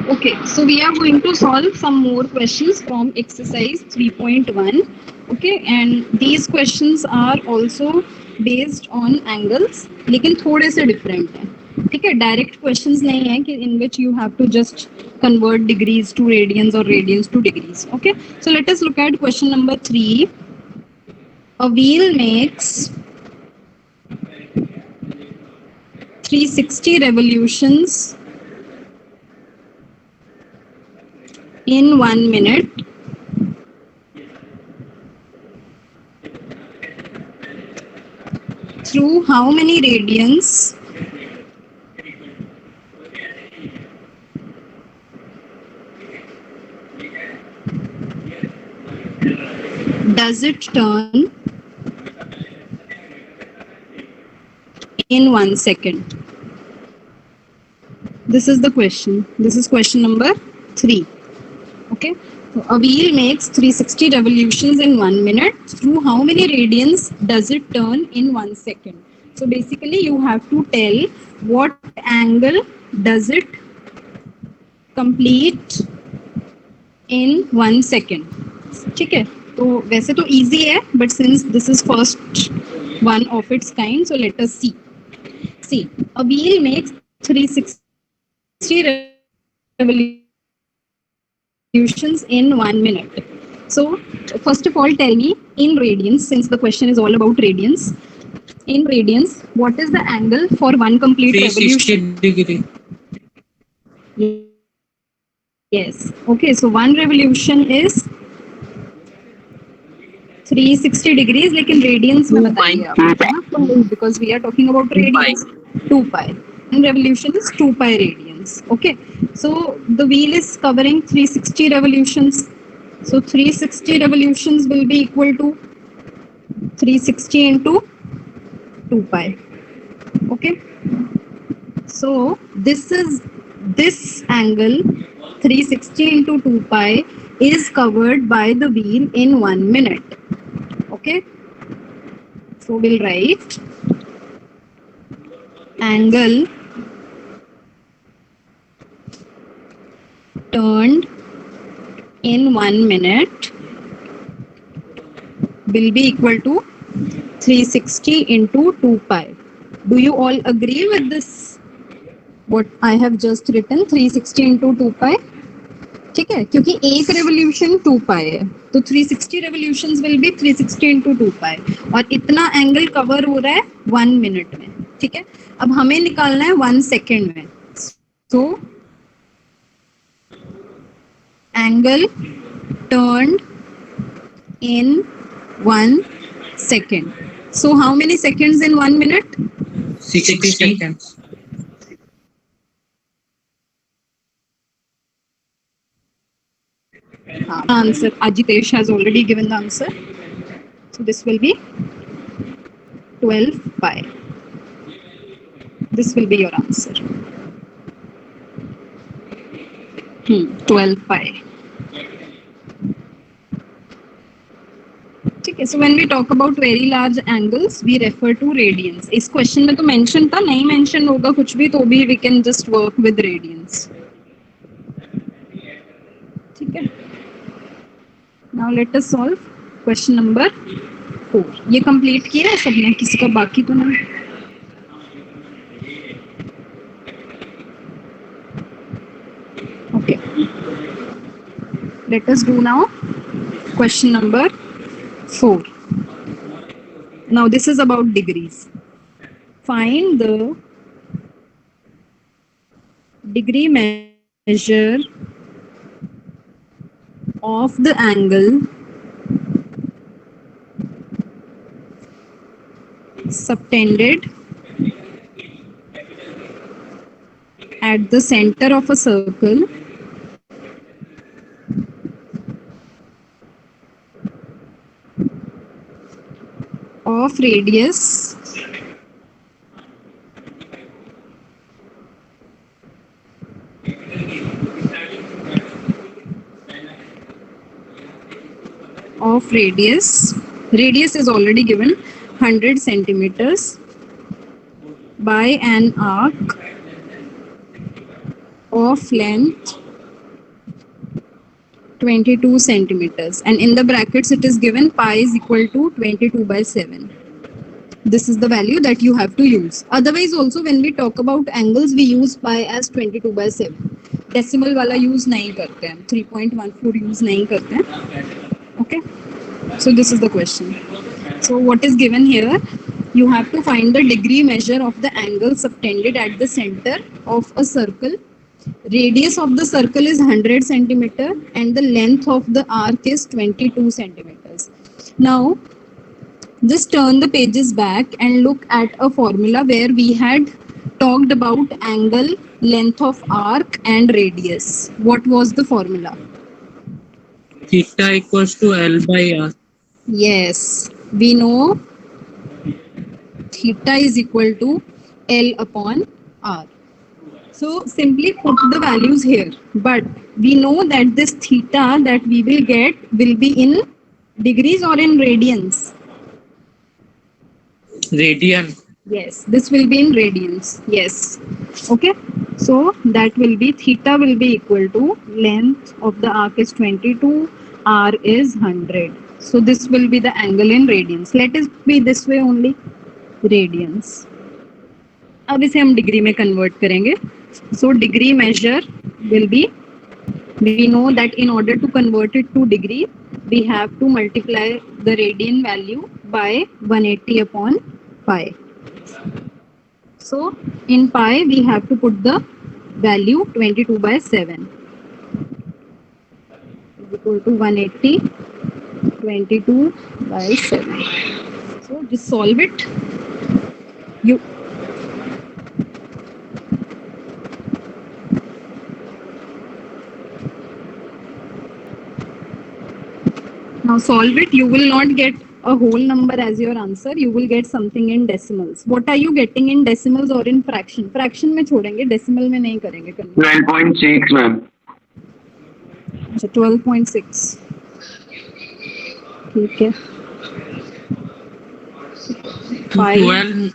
Okay, so we are going to solve some more questions from exercise 3.1. Okay, and these questions are also based on angles, लेकिन थोड़े से different हैं. ठीक है, direct questions नहीं है कि in which you have to just convert degrees to radians or radians to degrees. Okay, so let us look at question number 3. A wheel makes 360 revolutions in 1 minute through how many radians does it turn in 1 second? This is the question. This is question number 3. Okay. So a wheel makes 360 revolutions in 1 minute. Through how many radians does it turn in 1 second? So basically you have to tell what angle does it complete in 1 second. ठीक है, तो वैसे तो easy है, but since this is first one of its kind, so let us see. See, a wheel makes 360 revolutions in 1 minute. So first of all, tell me in radians, since the question is all about radians. In radians, what is the angle for one complete 360 revolution? degree. Yes. Okay, so one revolution is 360 degrees, लेकिन radians में बताइए आप, है ना? Because we are talking about radians. 2 pi. One revolution is 2 pi radians. Okay. So the wheel is covering 360 revolutions. So 360 revolutions will be equal to 360 into 2 pi. Okay. So this angle 360 into 2 pi is covered by the wheel in 1 minute. Okay. So we'll write angle turned in 1 minute will be equal to 360 into 2 pi. Do you all agree with this? What I have just written 360 into 2 pi. ठीक है, क्योंकि एक revolution 2 पाई है, तो 360 revolutions will be 360 into 2 पाई, और इतना angle cover हो रहा है 1 मिनट में. ठीक है, अब हमें निकालना है 1 सेकेंड में. So angle turned in 1 second. So how many seconds in 1 minute? 60 seconds. Answer. Ajitesh has already given the answer. So this will be 12 pi. This will be your answer. 12 pi. ठीक है, so when we talk about very large angles, we refer to radians. इस question में तो mention था, नहीं mention होगा कुछ भी तो भी we can just work with radians. ठीक है. Now let us solve question number 4. ये complete किया है सबने, किसी का बाकी तो नहीं? Okay. Let us do now question number 4. Now this is about degrees. Find the degree measure of the angle subtended at the center of a circle of radius radius is already given 100 centimeters by an arc of length 22 centimeters, and in the brackets it is given pi is equal to 22 by 7. This is the value that you have to use. Otherwise also when we talk about angles we use pi as 22 by 7. Decimal वाला use नहीं करते हैं, 3.14 use नहीं करते हैं. Okay, so this is the question. So what is given here? You have to find the degree measure of the angle subtended at the center of a circle. Radius of the circle is 100 centimeter and the length of the arc is 22 centimeters. Now just turn the pages back and look at a formula where we had talked about angle, length of arc and radius. What was the formula? Theta equals to L by R. Yes, we know theta is equal to L upon R. So simply put the values here. But we know that this theta that we will get will be in degrees or in radians. Radian. Yes, this will be in radians. Yes. Okay. So that will be theta will be equal to length of the arc is 22, R is 100. So this will be the angle in radians. Let it be this way only. Radians. अब इसे हम degree में convert करेंगे. So degree measure will be, we know that in order to convert it to degree, we have to multiply the radian value by 180 upon pi. So in pi, we have to put the value 22 by 7 is equal to 180, 22 by 7. So just solve it. You now solve it. You will not get a whole number as your answer. You will get something in decimals. What are you getting in decimals or in fraction? Fraction में छोड़ेंगे, decimal में नहीं करेंगे. 12.6 ma'am. अच्छा 12.6. ठीक है. 12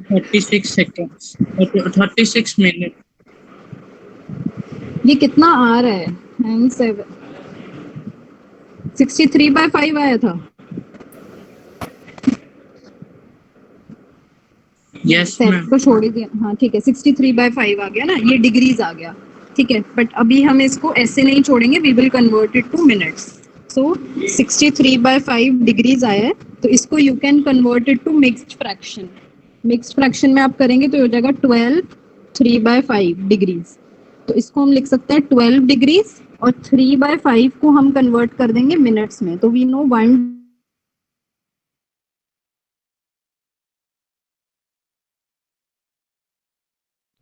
36 seconds. 36 minutes. ये कितना आ रहा है? 97. 63 by 5 आया था. Yes set ma'am. को छोड़ ही दिया. हाँ ठीक है, 63 by 5 आ गया ना, ये डिग्रीज आ गया. ठीक है, बट अभी हम इसको ऐसे नहीं छोड़ेंगे, we will convert it to minutes. So 63 by 5 degrees आया है, तो इसको you can convert it to mixed fraction. Mixed fraction में आप करेंगे तो हो जाएगा 12 3 by 5 डिग्रीज. तो इसको हम लिख सकते हैं 12 डिग्रीज और 3 by 5 को हम कन्वर्ट कर देंगे मिनट्स में. तो we know 1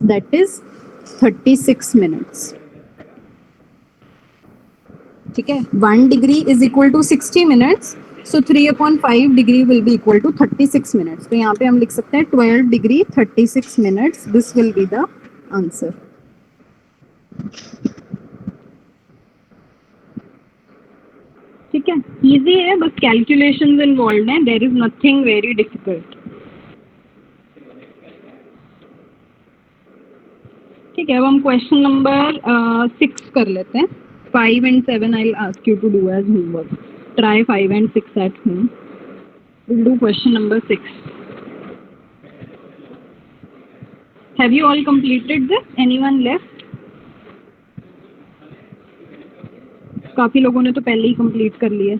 that is 36 minutes. ठीक है, 1 degree is equal to 60 minutes. So 3/5 degree will be equal to 36 minutes. तो यहाँ पे हम लिख सकते हैं 12 degree 36 minutes. This will be the answer. ठीक है, easy है, बस calculations involved हैं. There is nothing very difficult. ठीक है, अब हम क्वेश्चन नंबर 6 कर लेते हैं. 5 and 7 I'll ask you to do as homework. Try 5 and 6 at home. We'll do question number 6. Have you all completed this? Anyone left? काफी लोगों ने तो पहले ही कंप्लीट कर लिया.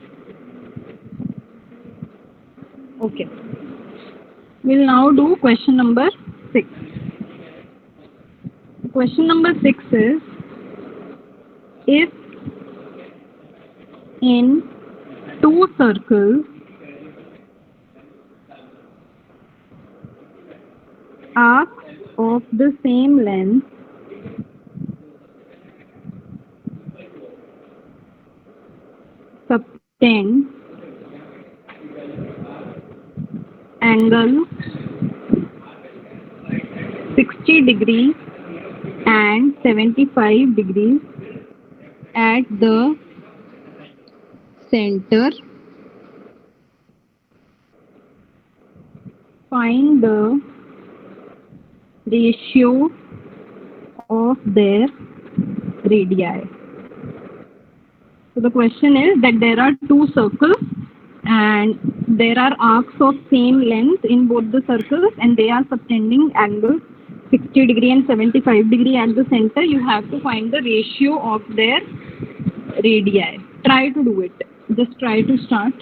Okay. We'll now do question number 6. Question number 6 is, if in two circles arcs of the same length subtend angle 60 degrees and 75 degrees at the center, find the ratio of their radii. So the question is that there are two circles and there are arcs of same length in both the circles and they are subtending angles 60 degree and 75 degree at the center. You have to find the ratio of their radii. Try to do it. Just try to start.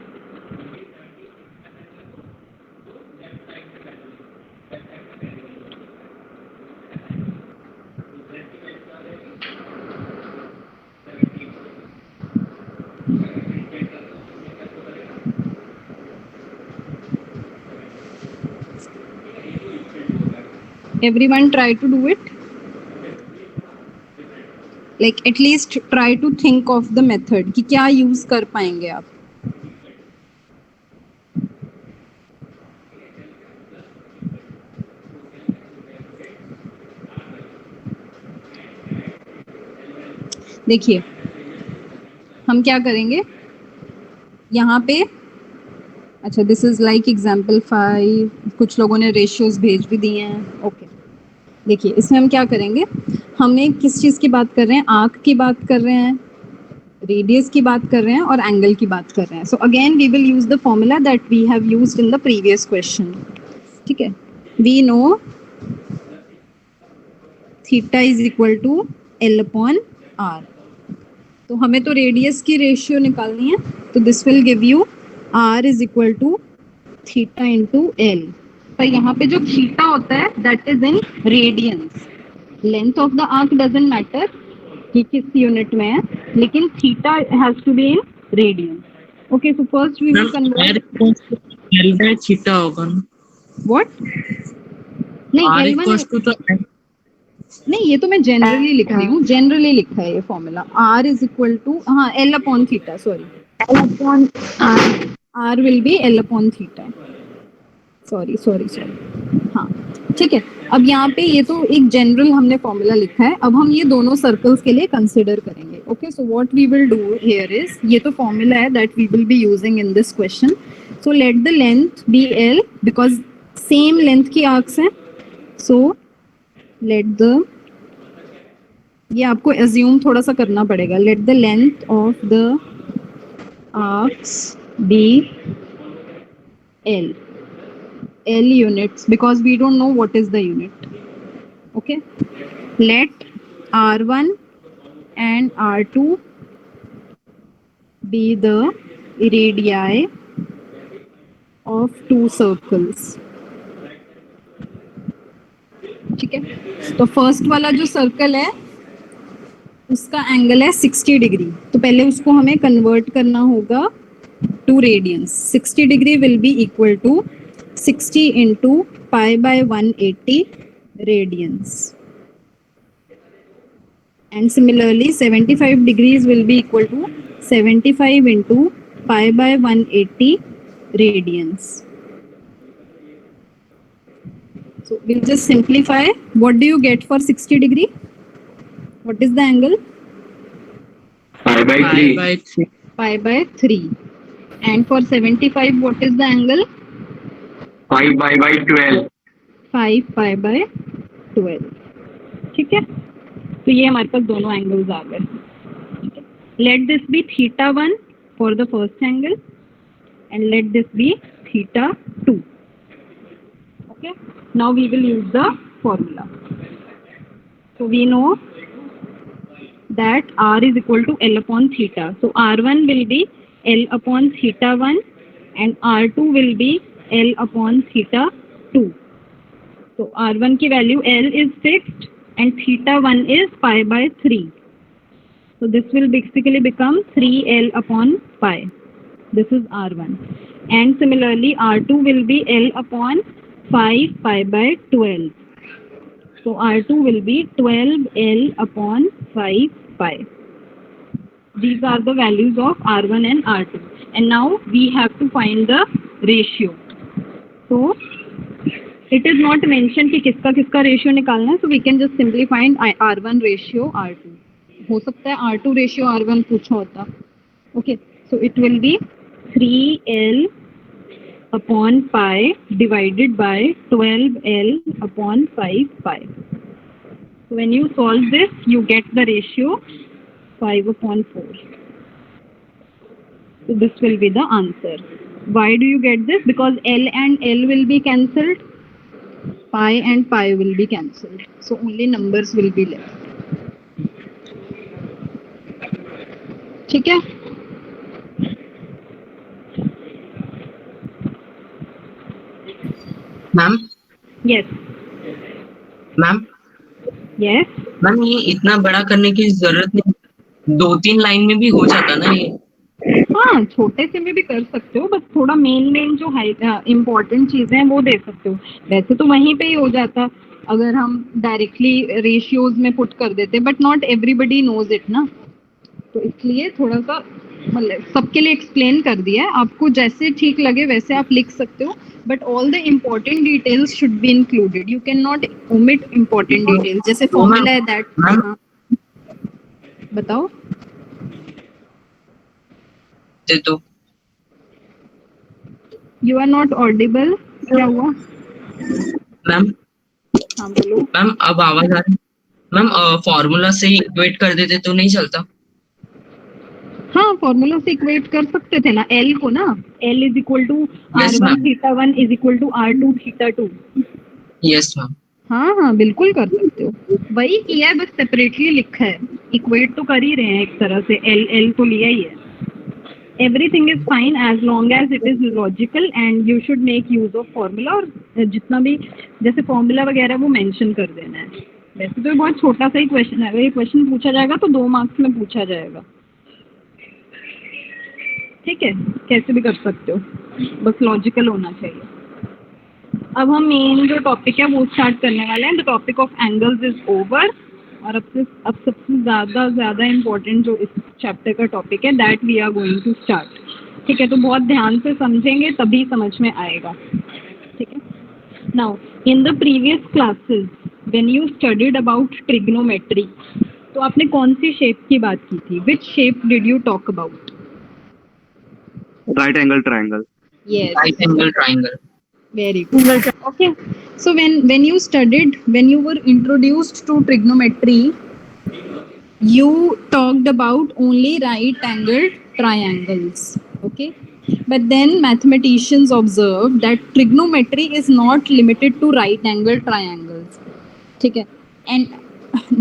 Everyone try to do it. Like at least try to think of the method कि क्या use कर पाएंगे आप. देखिए हम क्या करेंगे यहाँ पे. अच्छा दिस इज लाइक एग्जाम्पल 5. कुछ लोगों ने रेशियोज भेज भी दिए हैं. ओके देखिए इसमें हम क्या करेंगे. हमें किस चीज़ की बात कर रहे हैं. आर्क की बात कर रहे हैं, रेडियस की बात कर रहे हैं और एंगल की बात कर रहे हैं. So again we will use the formula that we have used in the previous question. ठीक है. We know theta is equal to L upon R. तो हमें तो रेडियस की रेशियो निकालनी है. तो this will give you R is equal to theta into L. पर यहाँ पे जो थीटा होता है that is in radians. Length of the arc doesn't matter कि किस यूनिट में है, लेकिन theta has to be in radians. Okay so first we will convert. L by theta होगा ना. व्हाट. नहीं R L1 equals to the नहीं, ये तो मैं जनरली लिख रही हूँ. जनरली लिखा है ये formula. R is equal to हाँ L upon theta. Sorry L upon R will be L upon theta. Sorry हाँ ठीक है. अब यहाँ पे ये तो एक जनरल हमने फॉर्मूला लिखा है. अब हम ये दोनों सर्कल्स के लिए कंसिडर करेंगे. Okay so what we will do here is, ये तो फॉर्मूला है that we will be using in this question. So let the length be L because same length की आर्क्स हैं. सो लेट द, ये आपको assume थोड़ा सा करना पड़ेगा. Let the length of the arcs be L. L units because we don't know what is the unit. Okay, let R1 and R2 be the radii of two circles. ठीक है. तो first वाला जो circle है उसका angle है 60 degree. तो पहले उसको हमें कन्वर्ट करना होगा to radians. 60 degree will be equal to 60 into pi by 180 radians. And similarly 75 degrees will be equal to 75 into pi by 180 radians. So we'll just simplify. What do you get for 60 degree? What is the angle? Pi by 3. pi by 3. Pi by 3. And for 75 what is the angle? 5 pi by 12. 5 pi by 12. ठीक है. तो ये हमारे पास दोनों angles आ गए. Let this be theta 1 for the first angle and let this be theta 2. Okay now we will use the formula. So we know that r is equal to L upon theta. So r1 will be L upon theta 1 and r2 will be L upon theta 2. So R1 की value L is fixed and theta 1 is pi by 3. So this will basically become 3L upon pi. This is R1. And similarly R2 will be L upon 5 pi by 12. So R2 will be 12L upon 5 pi. These are the values of R1 and R2. And now we have to find the ratio. So it is not mentioned कि किसका किसका ratio निकालना है. So we can just simply find R1 ratio R2. हो सकता है R2 ratio R1 पूछा होता. Okay, so it will be 3L upon pi divided by 12L upon 5 pi. So when you solve this, you get the ratio 5 upon 4. So this will be the answer. Why do you get this? Because L and L will be cancelled, pi and pi will be cancelled. So only numbers will be left. ठीक है? Ma'am Yes. Ma'am Yes. Ma'am ये इतना बड़ा करने की जरूरत नहीं, 2-3 line में भी हो जाता ना ये। हाँ, छोटे से में भी कर सकते हो, बस थोड़ा मेन जो इम्पोर्टेंट चीजें हैं वो दे सकते हो। वैसे तो वहीं पे ही हो जाता अगर हम डायरेक्टली रेशियोज में पुट कर देते, but not everybody knows it ना, तो इसलिए थोड़ा सा मतलब सबके लिए एक्सप्लेन कर दिया है। आपको जैसे ठीक लगे वैसे आप लिख सकते हो, but all the important details should be included. You can not omit important details. जैसे फॉर्मूला है दैट, हाँ बताओ। तो यू आर नॉट ऑडिबल, क्या हुआ? मैम हाँ बोलो। मैम अब आवाज आ रही है? मैम फॉर्मूला से ही इक्वेट कर देते तो नहीं चलता? हाँ, फॉर्मूला से इक्वेट कर सकते थे ना एल को ना, L is equal to Yes, R1 ma'am. Theta 1 is equal to R2 theta 2। Yes ma'am. हाँ बिल्कुल कर सकते हो। वही किया है, बस सेपरेटली लिखा है। इक्वेट तो कर ही रहे हैं एक तरह से, एल एल तो लिया ही है। Everything is fine as long as it is logical and you should make use of formula. और जितना भी जैसे फॉर्मूला वगैरह वो मेंशन कर देना है। वैसे तो बहुत छोटा सा ही क्वेश्चन है, अगर ये क्वेश्चन पूछा जाएगा तो 2 मार्क्स में पूछा जाएगा। ठीक है, कैसे भी कर सकते हो, बस लॉजिकल होना चाहिए। अब हम मेन जो टॉपिक है वो स्टार्ट करने वाले हैं। The topic of angles is over. और अब सबसे ज़्यादा इम्पोर्टेंट जो इस चैप्टर का टॉपिक है that we are going to start. ठीक है, तो बहुत ध्यान से समझेंगे तभी समझ में आएगा। ठीक है, now in the previous classes when you studied about trigonometry, तो आपने कौन सी शेप की बात की थी? Which shape did you talk about? Right angle triangle. Yes. Right angle triangle. Very good. Okay. So when you were introduced to trigonometry, you talked about only right angled triangles. Okay. But then mathematicians observed that trigonometry is not limited to right angled triangles. ठीक है, and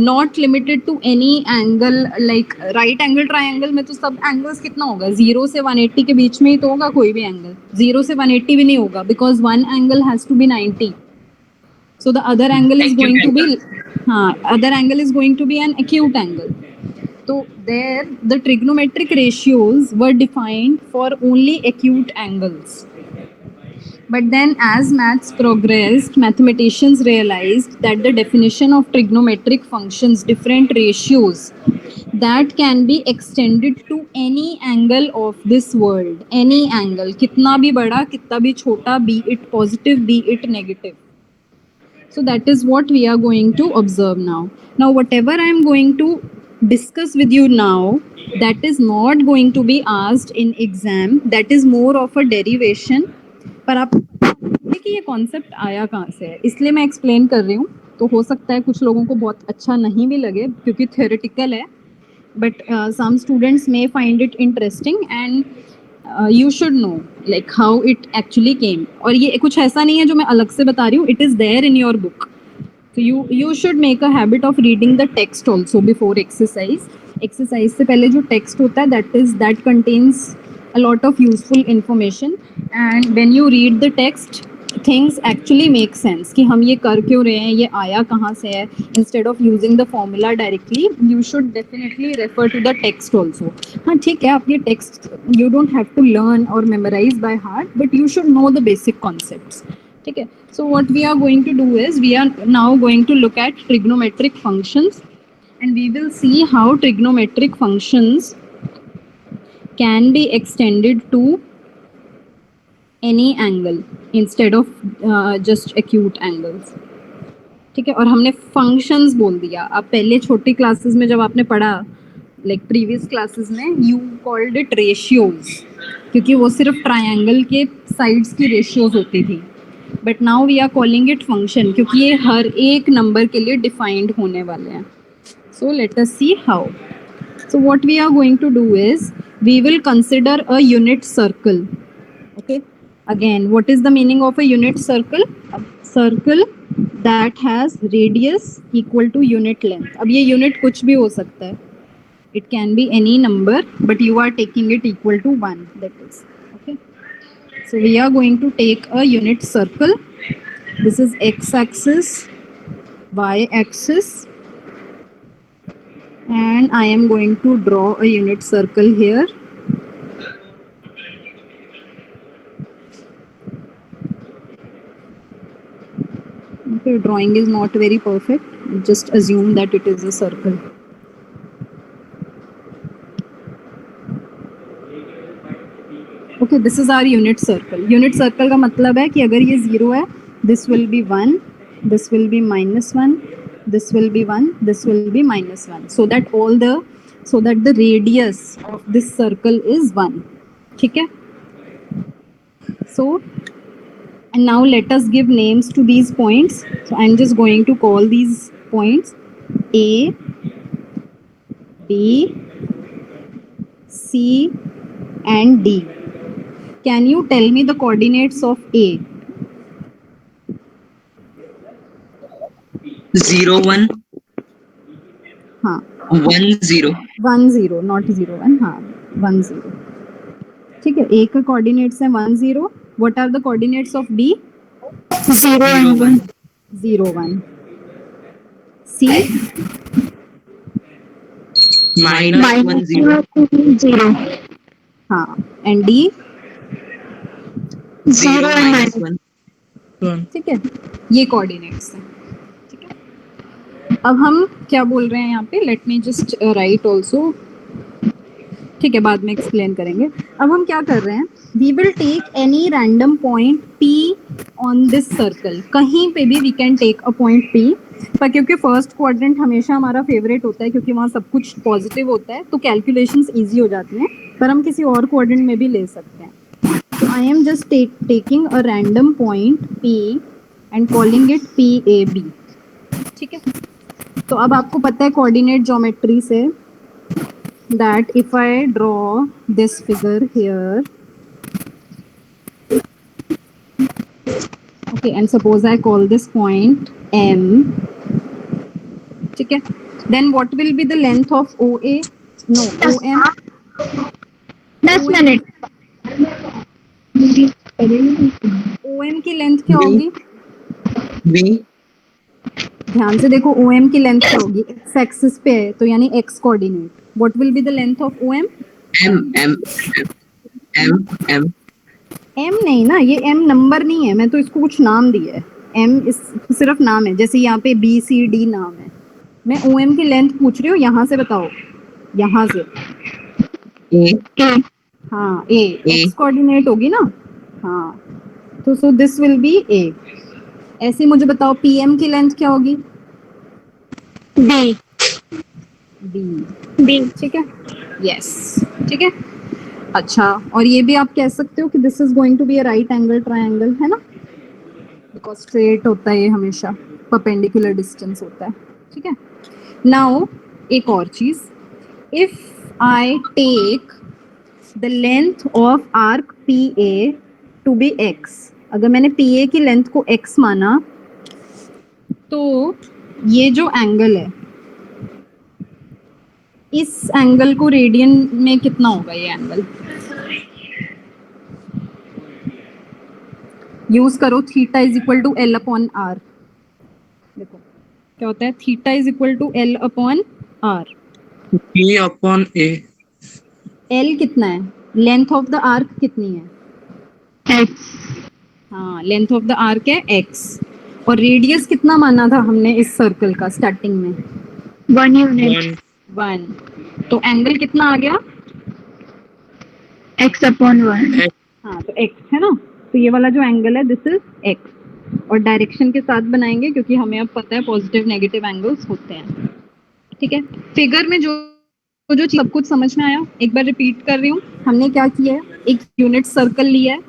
not limited to any angle, like right angle triangle में तो सब angles कितना होगा? 0 से 180 के बीच में ही तो होगा कोई भी angle। 0 से 180 भी नहीं होगा because one angle has to be 90. So the other angle is going to be, other angle is going to be an acute angle. So there the trigonometric ratios were defined for only acute angles. But then as maths progressed, mathematicians realized that the definition of trigonometric functions, different ratios, that can be extended to any angle of this world. Any angle, kitna bhi bada, kitna bhi chota, be it positive, be it negative. So that is what we are going to observe now. Now whatever I am going to discuss with you now, that is not going to be asked in exam. That is more of a derivation. पर आप कि ये concept आया कहाँ से है, इसलिए मैं एक्सप्लेन कर रही हूँ। तो हो सकता है कुछ लोगों को बहुत अच्छा नहीं भी लगे क्योंकि थ्योरेटिकल है, but some students may find it interesting and you should know like how it actually came. और ये कुछ ऐसा नहीं है जो मैं अलग से बता रही हूँ, it is there in your book. So you should make a habit of reading the text also before exercise. Exercise से पहले जो text होता है that contains a lot of useful information, and when you read the text things actually make sense कि हम ये कर क्यों रहे हैं, ये आया कहाँ से है। Instead of using the formula directly, you should definitely refer to the text also. हाँ ठीक है, आप ये text you don't have to learn or memorize by heart, but you should know the basic concepts. ठीक है, so what we are going to do is we are now going to look at trigonometric functions and we will see how trigonometric functions can be extended to any angle instead of just acute angles. ठीक है, और हमने functions बोल दिया। अब पहले छोटी classes में जब आपने पढ़ा like previous classes में you called it ratios क्योंकि वो सिर्फ ट्रायंगल के साइड्स की रेशियोज होती थी, but now we are calling it function क्योंकि ये हर एक नंबर के लिए डिफाइंड होने वाले हैं। So let us see how. So what we are going to do is we will consider a unit circle. Okay, again, what is the meaning of a unit circle? A circle that has radius equal to unit length. अब ये unit कुछ भी हो सकता है, it can be any number, but you are taking it equal to 1, that is. Okay, so we are going to take a unit circle. This is x-axis, y-axis, and I am going to draw a unit circle here. Okay, drawing is not very perfect. Just assume that it is a circle. Okay, this is our unit circle. Unit circle का मतलब है कि अगर ये 0 है, this will be 1, this will be -1, this will be 1, this will be -1. So that the radius of this circle is 1. ठीक है? So, and now let us give names to these points. So I'm just going to call these points A, B, C, and D. Can you tell me the coordinates of A? 0 1 हाँ, 1 0. 1 0, not 0 1. हाँ, 1 0. ठीक है, A का coordinates है 1 0. What are the coordinates of B? 0 1. 0 1. C? -1 0. हाँ, and D? 0 -1. ठीक है, ये coordinates हैं. ठीक है, अब हम क्या बोल रहे हैं यहाँ पे? Let me just write also. ठीक है, बाद में एक्सप्लेन करेंगे. अब हम क्या कर रहे हैं? We will take any random point P on this circle. कहीं पे भी we can take a point P. पर क्योंकि फर्स्ट क्वाड्रेंट हमेशा हमारा फेवरेट होता है क्योंकि वहाँ सब कुछ पॉजिटिव होता है, तो कैलकुलेशंस इजी हो जाती हैं. पर हम किसी और क्वाड्रेंट में भी ले सकते हैं. I am just taking a random point P and calling it PAB. ठीक है, तो अब आपको पता है कोऑर्डिनेट ज्योमेट्री से that if I draw this figure here, okay, and suppose I call this point M, ठीक है, then what will be the length of OA? No, OM. 10 minute. OM की लेंथ क्या होगी? B. ध्यान से देखो, OM की लेंथ क्या होगी? x एक्सिस पे है, तो यानी x coordinate. What will be the length of OM? M M M M. M नहीं ना, ये M नंबर नहीं है, मैं तो इसको कुछ नाम दिया है. M इस सिर्फ नाम है, जैसे यहाँ पे B C D नाम है. मैं OM की लेंथ पूछ रही हूँ, यहाँ से बताओ, यहाँ से. A. हाँ, A x कोऑर्डिनेट होगी ना. हाँ, तो so this will be A. ऐसे मुझे बताओ PM की लेंथ क्या होगी? B. B. ठीक है, यस, ठीक है. अच्छा, और ये भी आप कह सकते हो कि this is going to be a right angle triangle, है ना, बिकॉज स्ट्रेट होता है ये हमेशा, परपेंडिकुलर डिस्टेंस होता है. ठीक है. नाउ एक और चीज, if I take the length of arc PA to be x, अगर मैंने PA की लेंथ को x माना, तो ये जो एंगल है, इस एंगल को रेडियन में कितना होगा? ये एंगल यूज करो, theta is equal to L upon R. देखो क्या होता है, theta is equal to L upon R. P upon A. L कितना है? लेंथ ऑफ द आर्क कितनी है? X. हाँ, लेंथ ऑफ द आर्क है x. और रेडियस कितना माना था हमने इस सर्कल का स्टार्टिंग में? 1 unit. 1. तो एंगल कितना आ गया? X upon 1. हाँ, तो x है ना, तो ये वाला जो एंगल है दिस इज x. और डायरेक्शन के साथ बनाएंगे क्योंकि हमें अब पता है पॉजिटिव नेगेटिव एंगल्स होते हैं. ठीक है, फिगर में जो चीज सब कुछ समझ में आया, एक बार रिपीट कर रही हूँ. हमने क्या किया है, एक यूनिट सर्कल लिया है.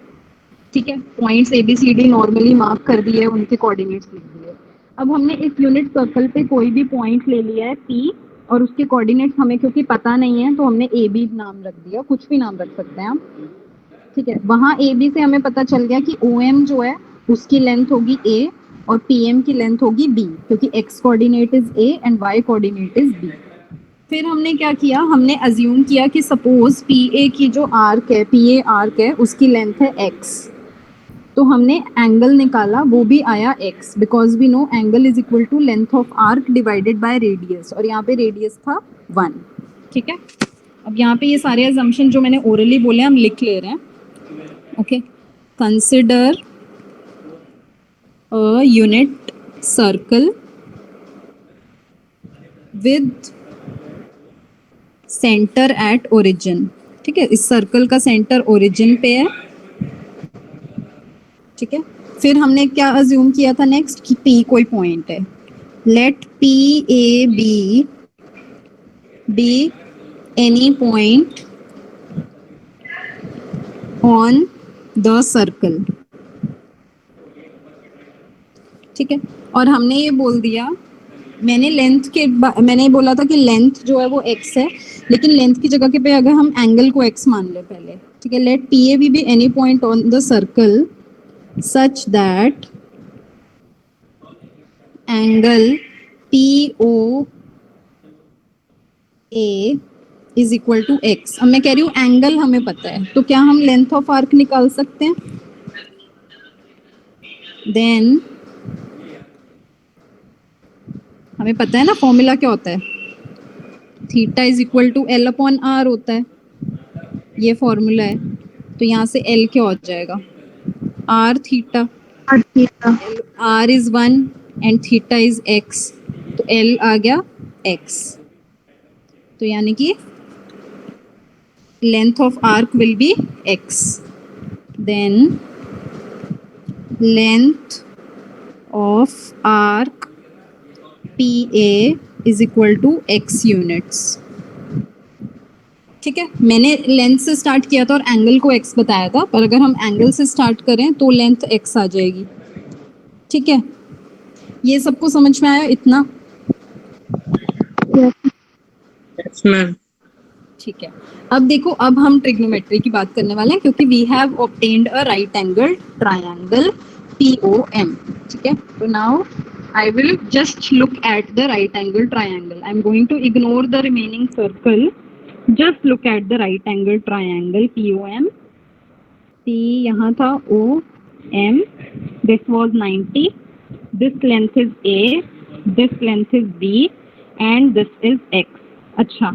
ठीक है, पॉइंट्स ABCD नॉर्मली मार्क कर दिए, उनके कोऑर्डिनेट्स लिख दिए. अब हमने इस यूनिट सर्कल पे कोई भी पॉइंट ले लिया है P, और उसके कोऑर्डिनेट्स हमें क्योंकि पता नहीं है तो हमने ए बी नाम रख दिया, कुछ भी नाम रख सकते हैं हम, ठीक है। वहां ए बी से हमें पता चल गया कि ओ एम जो है उसकी लेंथ होगी ए और पी एम की लेंथ होगी बी, क्योंकि x coordinate is a and y coordinate is b. फिर हमने क्या किया, हमने अज्यूम किया कि सपोज पी ए की जो आर्क है, पी ए आर्क है, उसकी लेंथ है एक्स, तो हमने एंगल निकाला, वो भी आया x, because we know angle is equal to length of arc divided by radius, और यहाँ पे रेडियस था 1, ठीक है। अब यहाँ पे ये सारे अजम्पशन जो मैंने ओरली बोले हम लिख ले रहे हैं, okay. Consider a unit circle with centre at origin, ठीक है। इस सर्कल का सेंटर ओरिजिन पे है, ठीक है। फिर हमने क्या अज्यूम किया था नेक्स्ट कि P कोई पॉइंट है, let P A B any point on the circle, ठीक है। और हमने ये बोल दिया, मैंने बोला था कि लेंथ जो है वो x है, लेकिन लेंथ की जगह के पे अगर हम एंगल को x मान ले पहले, ठीक है। Let P A B be any point on the circle such that angle POA is equal to x। अब मैं कह रही हूँ एंगल हमें पता है, तो क्या हम लेंथ ऑफ आर्क निकाल सकते हैं? देन हमें पता है ना फॉर्मूला क्या होता है, theta is equal to L upon R होता है, ये फॉर्मूला है। तो यहाँ से एल क्या हो जाएगा, R theta, R is 1 and theta is x, तो एल आ गया एक्स। तो यानी कि length of arc will be x, then length of arc P A is equal to x units, ठीक है। मैंने लेंथ से स्टार्ट किया था और एंगल को x बताया था, पर अगर हम एंगल से स्टार्ट करें तो लेंथ x आ जाएगी, ठीक है। ये सबको समझ में आया इतना? Yes ma'am. ठीक है। अब देखो, अब हम ट्रिग्नोमेट्री की बात करने वाले हैं, क्योंकि we have obtained a right angle triangle POM, ठीक है। तो नाउ I will just look at the right angle triangle. I am going to ignore the remaining circle. Just look at the right angle triangle POM. P यहाँ था OM. This was 90. This length is A. This length is B. And this is X. अच्छा,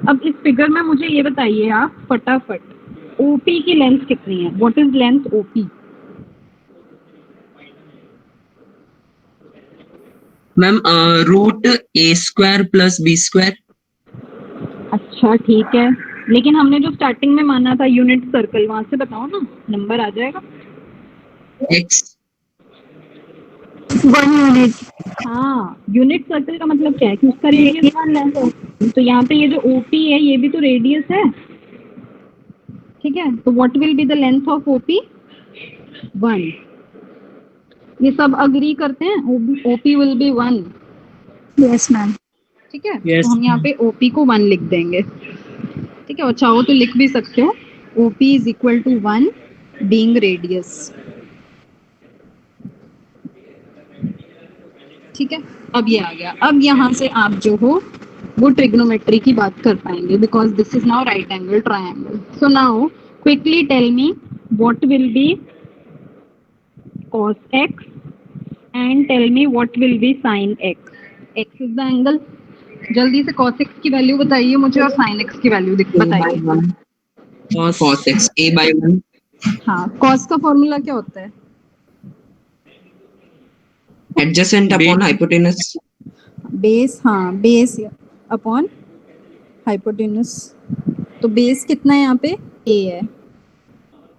अब इस figure में मुझे ये बताइए आप फटाफट, OP की लेंथ कितनी है? What is length OP? Ma'am root a square plus b square. अच्छा ठीक है, लेकिन हमने जो स्टार्टिंग में माना था यूनिट सर्कल, वहां से बताओ ना, नंबर आ जाएगा। X 1 unit. हाँ, यूनिट सर्कल का मतलब क्या है कि उसका रेडियस 1 है, तो यहाँ पे ये जो ओपी है ये भी तो रेडियस है, ठीक है। तो what will be the length of OP? 1। ये सब अग्री करते हैं, OP will be 1, Yes, ma'am. ठीक है। Yes. तो हम यहाँ पे ओपी को 1 लिख देंगे, ठीक है। और चाहो तो लिख भी सकते हो OP is equal to 1 being radius, ठीक है। अब ये आ गया, अब यहाँ से आप जो हो वो ट्रिग्नोमेट्री की बात कर पाएंगे, because this is now right angle triangle. So now quickly tell me what will be cos x and tell me what will be sin x. X is the angle. जल्दी से cos x की value बताइए मुझे और sin x की value बताइए। cos x a by 1। हाँ, cos का फॉर्मूला क्या होता है? Adjacent upon hypotenuse. बेस, हाँ, बेस अपॉन हाइपोटेनस। तो बेस कितना है यहाँ पे? a है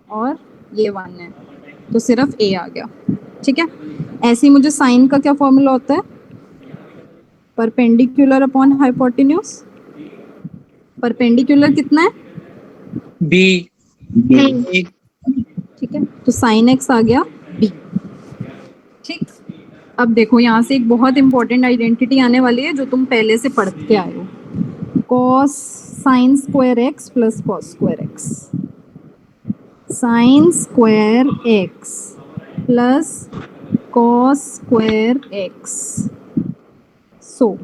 और ये 1 है, तो सिर्फ a आ गया, ठीक है। ऐसे ही मुझे साइन का क्या फॉर्मूला होता है? Perpendicular upon hypotenuse. परपेंडिकुलर कितना है? b। ठीक है, तो साइन x आ गया b, ठीक। अब देखो यहाँ से एक बहुत इंपॉर्टेंट आइडेंटिटी आने वाली है जो तुम पहले से पढ़ के आए हो, cos sin square x plus cos square x. Sin square x plus cos square x so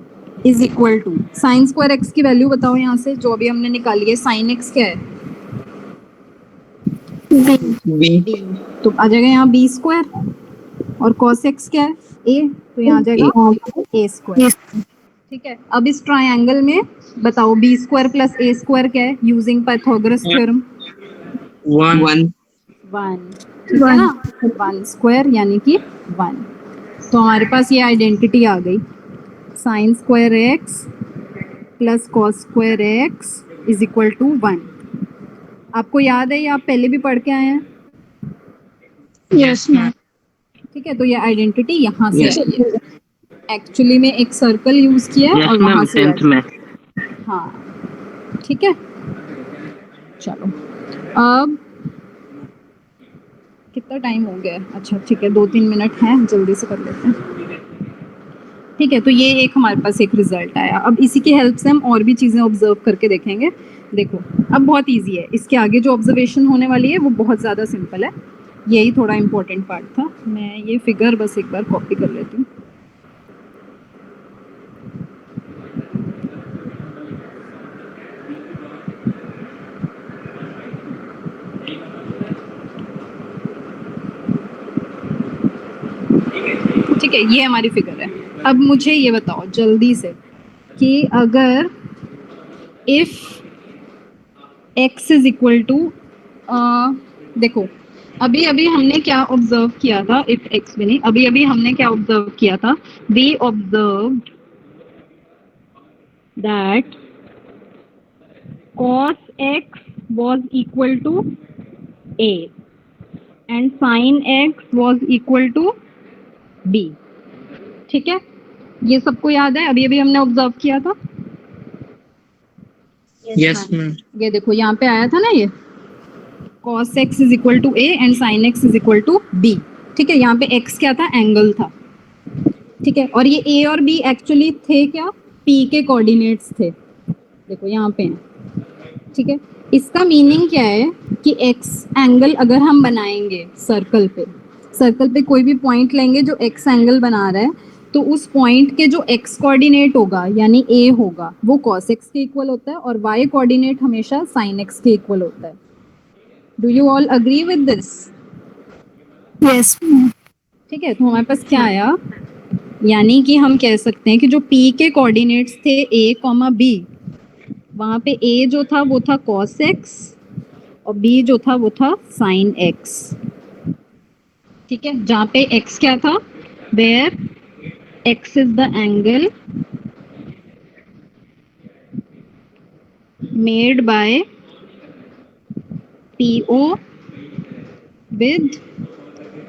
is equal to sin square x की वैल्यू बताओ यहाँ से जो अभी हमने निकाली है. sin x क्या है? B. b. तो आ जाएगा यहाँ b स्क्वायर और cos x क्या है? a. तो यहाँ आ जाएगा a स्क्वायर. ठीक है. अब इस ट्रायंगल में बताओ b square plus a square क्या है यूजिंग पाइथागोरस थ्योरम? 1. 1. ठीक है ना. 1 स्क्वायर यानी कि 1. तो हमारे पास ये आइडेंटिटी आ गई. Sine square x plus cos square x is equal to 1. आपको याद है ये आप पहले भी पढ़ के आए हैं? Yes, ma'am. ठीक है. तो ये आइडेंटिटी यहाँ से Yes. आई है. एक्चुअली में एक सर्कल यूज किया है यस और मैम वहां से 10th में. हाँ. ठीक है. चलो अब कितना टाइम हो गया है? अच्छा ठीक है 2-3 मिनट हैं, जल्दी से कर लेते हैं. ठीक है. तो ये एक हमारे पास एक रिजल्ट आया. अब इसी की हेल्प से हम और भी चीज़ें ऑब्जर्व करके देखेंगे. देखो अब बहुत इजी है. इसके आगे जो ऑब्जर्वेशन होने वाली है वो बहुत ज़्यादा सिंपल है. यही थोड़ा इम्पोर्टेंट पार्ट था. मैं ये फिगर बस एक बार कॉपी कर लेती हूँ. ठीक है. ये हमारी फिगर है. अब मुझे ये बताओ जल्दी से कि अगर if x is equal to देखो अभी अभी हमने क्या ऑब्जर्व किया था. इफ x भी नहीं, अभी अभी हमने क्या ऑब्जर्व किया था? We observed that cos x was equal to a and sin x was equal to b. ठीक है. ये सबको याद है? अभी अभी हमने ऑब्जर्व किया था. Yes, ma'am. ये देखो यहाँ पे आया था ना ये cos x is equal to a and sin x is equal to b. ठीक है. यहाँ पे x क्या था? एंगल था. ठीक है. और ये a और b एक्चुअली थे क्या? p के कोऑर्डिनेट्स थे. देखो यहाँ पे हैं. ठीक है. इसका मीनिंग क्या है कि x एंगल अगर हम बनाएंगे सर्कल पे कोई भी पॉइंट लेंगे जो x एंगल बना रहा है तो उस पॉइंट के जो x कोऑर्डिनेट होगा यानी a होगा वो cos x के इक्वल होता है और y कोऑर्डिनेट हमेशा sin x के इक्वल होता है. Do you all agree with this? Yes, ma'am. ठीक है. तो हमारे पास क्या आया? यानी कि हम कह सकते हैं कि जो p के कोऑर्डिनेट्स थे a, b वहाँ पे a जो था वो था cos x और b जो था वो था sin x. ठीक है. जहाँ पे x क्या था? where x is the angle made by PO with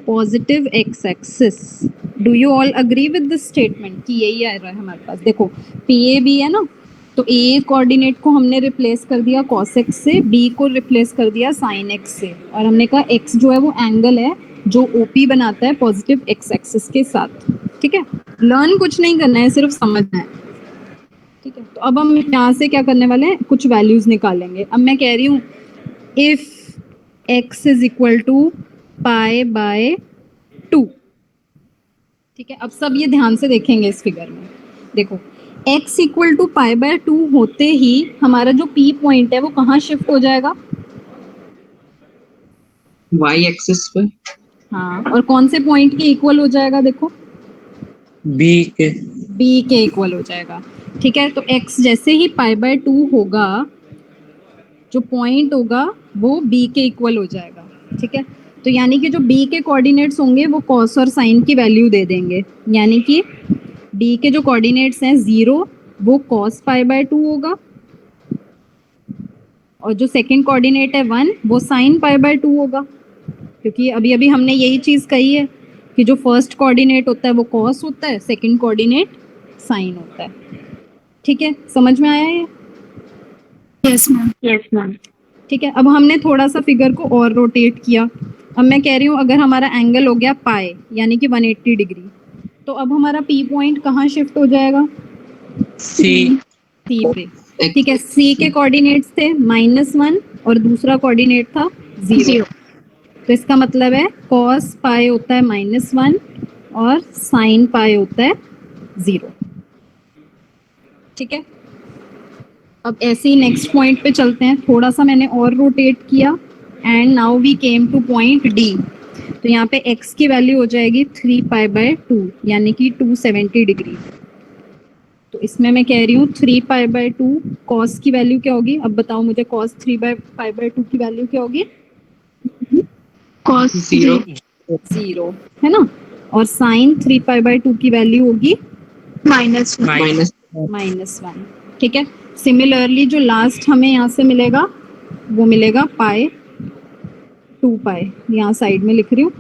positive x axis. Do you all agree with this statement कि यही आ रहा है हमारे पास? देखो PA भी है ना, तो A कोऑर्डिनेट को हमने रिप्लेस कर दिया cos x से, B को रिप्लेस कर दिया sin x से और हमने कहा x जो है वो एंगल है जो OP बनाता है पॉजिटिव x एक्सिस के साथ. ठीक है. लर्न कुछ नहीं करना है, सिर्फ समझना है. ठीक है. तो अब हम यहाँ से क्या करने वाले हैं? कुछ वैल्यूज निकालेंगे. अब मैं कह रही हूँ if x is equal to pi by 2. ठीक है. अब सब ये ध्यान से देखेंगे इस फिगर में. देखो x equal to pi by 2 होते ही हमारा जो p पॉइंट है वो कहाँ शिफ्ट हो जाएगा? Y एक्सिस पे. हाँ. और कौन से पॉइंट के इक्वल हो जाएगा? देखो B के. b के इक्वल हो जाएगा. ठीक है. तो x जैसे ही पाई बाय 2 होगा जो पॉइंट होगा वो b के इक्वल हो जाएगा. ठीक है. तो यानी कि जो b के कोऑर्डिनेट्स होंगे वो cos और sin की वैल्यू दे देंगे. यानी कि b के जो कोऑर्डिनेट्स हैं 0 वो cos पाई बाय 2 होगा और जो सेकंड कोऑर्डिनेट है 1 वो sin पाई बाय 2 होगा. क्योंकि अभी अभी हमने यही चीज़ कही है कि जो फर्स्ट कोऑर्डिनेट होता है वो cos होता है, सेकंड कोऑर्डिनेट sin होता है. ठीक है. समझ में आया ये? Yes, ma'am. Yes ma'am. ठीक है. अब हमने थोड़ा सा फिगर को और रोटेट किया. अब मैं कह रही हूँ अगर हमारा एंगल हो गया पाई यानी कि 180 डिग्री तो अब हमारा P पॉइंट कहाँ शिफ्ट हो जाएगा? C. C पे. ठीक है, C के कोऑर्डिनेट्स थे -1 और दूसरा कोऑर्डिनेट था 0। तो इसका मतलब है cos पाई होता है -1 और sin पाई होता है 0। ठीक है, अब ऐसे ही नेक्स्ट पॉइंट पे चलते हैं। थोड़ा सा मैंने और रोटेट किया and now we came to point D। तो यहाँ पे x की वैल्यू हो जाएगी 3π/2 यानी कि 270 डिग्री। तो इसमें मैं कह रही हूँ 3π/2 cos की वैल्यू क्या होगी? अब बताओ मुझे cos 3π/2 की वैल्यू क्या होगी? cos 0 0 है ना। और sin 3π/2 की वैल्यू होगी -1 -1। ठीक है, सिमिलरली जो लास्ट हमें यहाँ से मिलेगा वो मिलेगा पाई 2π, यहाँ साइड में लिख रही हूँ।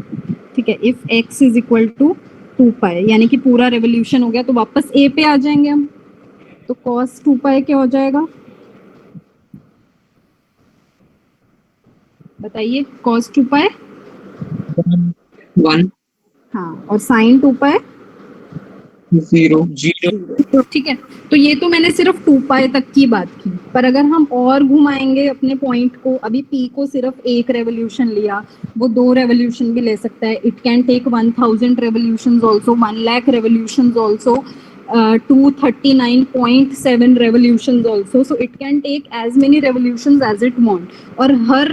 ठीक है, if x is equal to 2π यानी कि पूरा रेवोल्यूशन हो गया, तो वापस a पे आ जाएंगे हम। तो cos 2π क्या हो जाएगा बताइए? cos 2π 1 हाँ, और sin 2π 0 ठीक है। तो ये तो मैंने सिर्फ 2π तक की बात की, पर अगर हम और घुमाएंगे अपने पॉइंट को, अभी p को सिर्फ एक रेवोल्यूशन लिया, वो 2 रेवोल्यूशन भी ले सकता है। It can take 1000 revolutions also, 1 lakh revolutions also, 239.7 revolutions also, so it can take as many revolutions as it want। और हर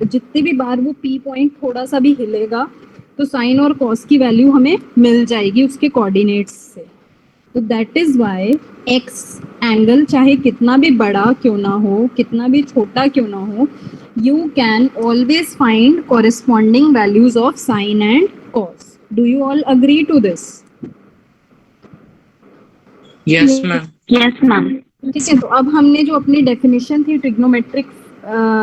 जितनी भी बार वो p पॉइंट थोड़ा सा भी हिलेगा तो साइन और कॉस की वैल्यू हमें मिल जाएगी उसके कोऑर्डिनेट्स से। तो that is why x angle चाहे कितना भी बड़ा क्यों ना हो, कितना भी छोटा क्यों ना हो, you can always find corresponding values of sine and cos. Do you all agree to this? Yes ma'am. ठीक है, तो अब हमने जो अपनी डेफिनेशन थी ट्रिग्नोमेट्रिक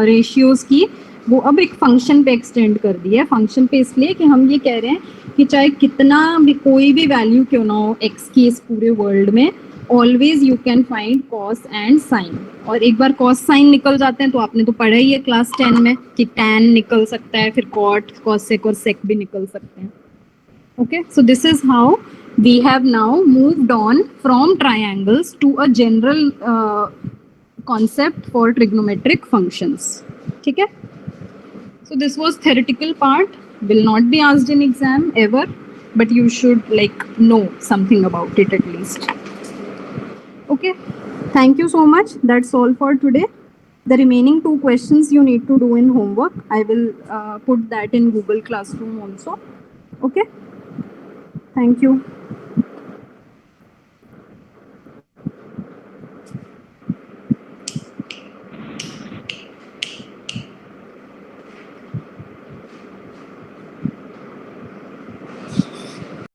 रेशियोज की, वो अब एक फंक्शन पे एक्सटेंड कर दी है। फंक्शन पे इसलिए कि हम ये कह रहे हैं कि चाहे कितना भी कोई भी वैल्यू क्यों ना हो x की इस पूरे वर्ल्ड में, always you can find cos and sine. और एक बार कॉस साइन निकल जाते हैं तो आपने तो पढ़ा ही है क्लास 10 में कि tan निकल सकता है, फिर कॉट कॉसेक और सेक भी निकल सकते हैं। Okay, so this is how we have now moved on from triangles to a general concept for trigonometric functions. ठीक है? So this was theoretical part, will not be asked in exam ever, but you should like know something about it at least. Okay, thank you so much. That's all for today. The remaining 2 questions you need to do in homework. I will put that in Google Classroom also. Okay. Thank you.